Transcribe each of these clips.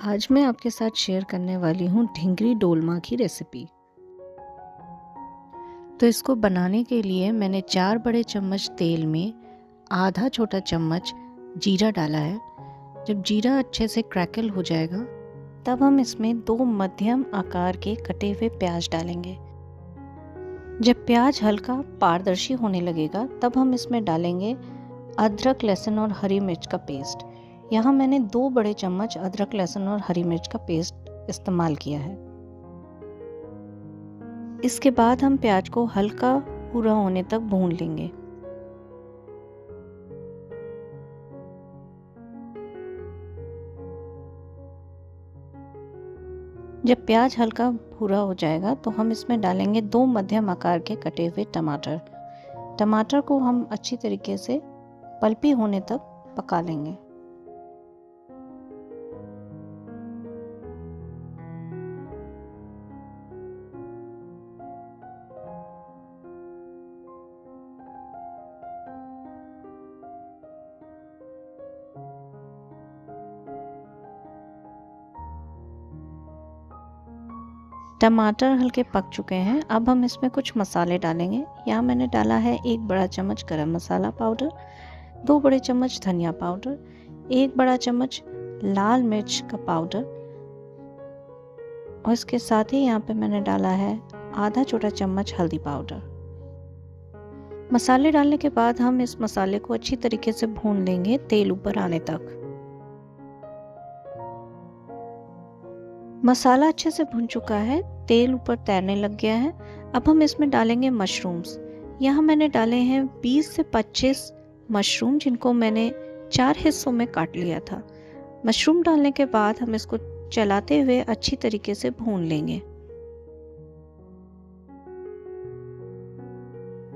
आज मैं आपके साथ शेयर करने वाली हूँ ढींगरी डोलमा की रेसिपी। तो इसको बनाने के लिए मैंने 4 बड़े चम्मच तेल में आधा छोटा चम्मच जीरा डाला है। जब जीरा अच्छे से क्रैकल हो जाएगा तब हम इसमें 2 मध्यम आकार के कटे हुए प्याज डालेंगे। जब प्याज हल्का पारदर्शी होने लगेगा तब हम इसमें डालेंगे अदरक, लहसुन और हरी मिर्च का पेस्ट। यहाँ मैंने 2 बड़े चम्मच अदरक, लहसुन और हरी मिर्च का पेस्ट इस्तेमाल किया है। इसके बाद हम प्याज को हल्का भूरा होने तक भून लेंगे। जब प्याज हल्का भूरा हो जाएगा तो हम इसमें डालेंगे 2 मध्यम आकार के कटे हुए टमाटर। टमाटर को हम अच्छी तरीके से पल्पी होने तक पका लेंगे। टमाटर हल्के पक चुके हैं। अब हम इसमें कुछ मसाले डालेंगे। यहाँ मैंने डाला है 1 बड़ा चम्मच गरम मसाला पाउडर, 2 बड़े चम्मच धनिया पाउडर, 1 बड़ा चम्मच लाल मिर्च का पाउडर और इसके साथ ही यहाँ पे मैंने डाला है आधा छोटा चम्मच हल्दी पाउडर। मसाले डालने के बाद हम इस मसाले को अच्छी तरीके से भून लेंगे तेल ऊपर आने तक। मसाला अच्छे से भुन चुका है, तेल ऊपर तैरने लग गया है। अब हम इसमें डालेंगे मशरूम्स। यहाँ मैंने डाले हैं 20 से 25 मशरूम, जिनको मैंने 4 हिस्सों में काट लिया था। मशरूम डालने के बाद हम इसको चलाते हुए अच्छी तरीके से भून लेंगे।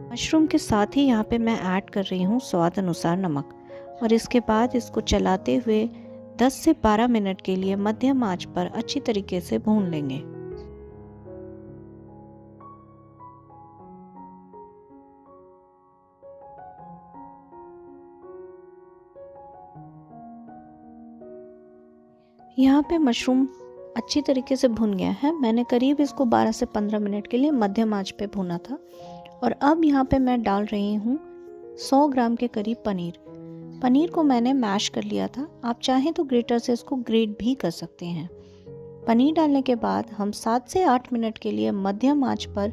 मशरूम के साथ ही यहाँ पे मैं ऐड कर रही हूँ स्वाद अनुसार नमक और इसके बाद इसको चलाते हुए 10 से 12 मिनट के लिए मध्यम आंच पर अच्छी तरीके से भून लेंगे। यहाँ पे मशरूम अच्छी तरीके से भुन गया है। मैंने करीब इसको 12 से 15 मिनट के लिए मध्यम आंच पे भुना था। और अब यहाँ पे मैं डाल रही हूँ 100 ग्राम के करीब पनीर। पनीर को मैंने मैश कर लिया था। आप चाहें तो ग्रेटर से इसको ग्रेट भी कर सकते हैं। पनीर डालने के बाद हम 7 से 8 मिनट के लिए मध्यम आंच पर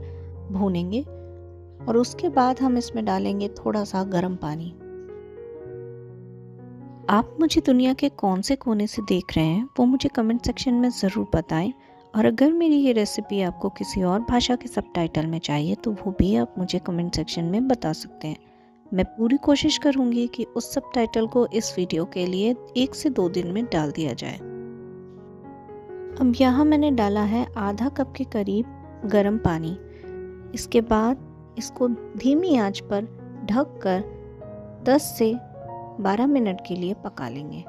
भूनेंगे और उसके बाद हम इसमें डालेंगे थोड़ा सा गर्म पानी। आप मुझे दुनिया के कौन से कोने से देख रहे हैं वो मुझे कमेंट सेक्शन में ज़रूर बताएं। और अगर मेरी ये रेसिपी आपको किसी और भाषा के सबटाइटल में चाहिए तो वो भी आप मुझे कमेंट सेक्शन में बता सकते हैं। मैं पूरी कोशिश करूंगी कि उस सबटाइटल को इस वीडियो के लिए 1 से 2 दिन में डाल दिया जाए। अब यहाँ मैंने डाला है आधा कप के करीब गर्म पानी। इसके बाद इसको धीमी आंच पर ढककर 10 से 12 मिनट के लिए पका लेंगे।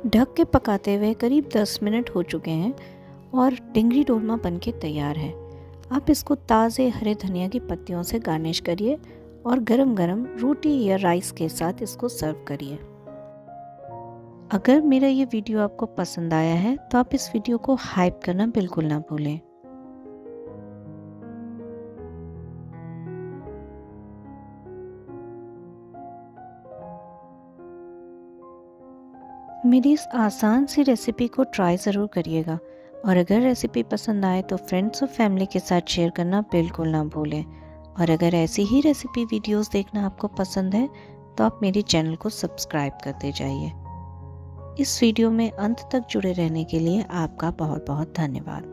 ढक के पकाते हुए करीब 10 मिनट हो चुके हैं और ढींगरी डोलमा बनके तैयार है। आप इसको ताज़े हरे धनिया की पत्तियों से गार्निश करिए और गरम गरम रोटी या राइस के साथ इसको सर्व करिए। अगर मेरा ये वीडियो आपको पसंद आया है तो आप इस वीडियो को हाइप करना बिल्कुल ना भूलें। मेरी इस आसान सी रेसिपी को ट्राई ज़रूर करिएगा और अगर रेसिपी पसंद आए तो फ्रेंड्स और फैमिली के साथ शेयर करना बिल्कुल ना भूलें। और अगर ऐसी ही रेसिपी वीडियोस देखना आपको पसंद है तो आप मेरे चैनल को सब्सक्राइब करते जाइए। इस वीडियो में अंत तक जुड़े रहने के लिए आपका बहुत बहुत धन्यवाद।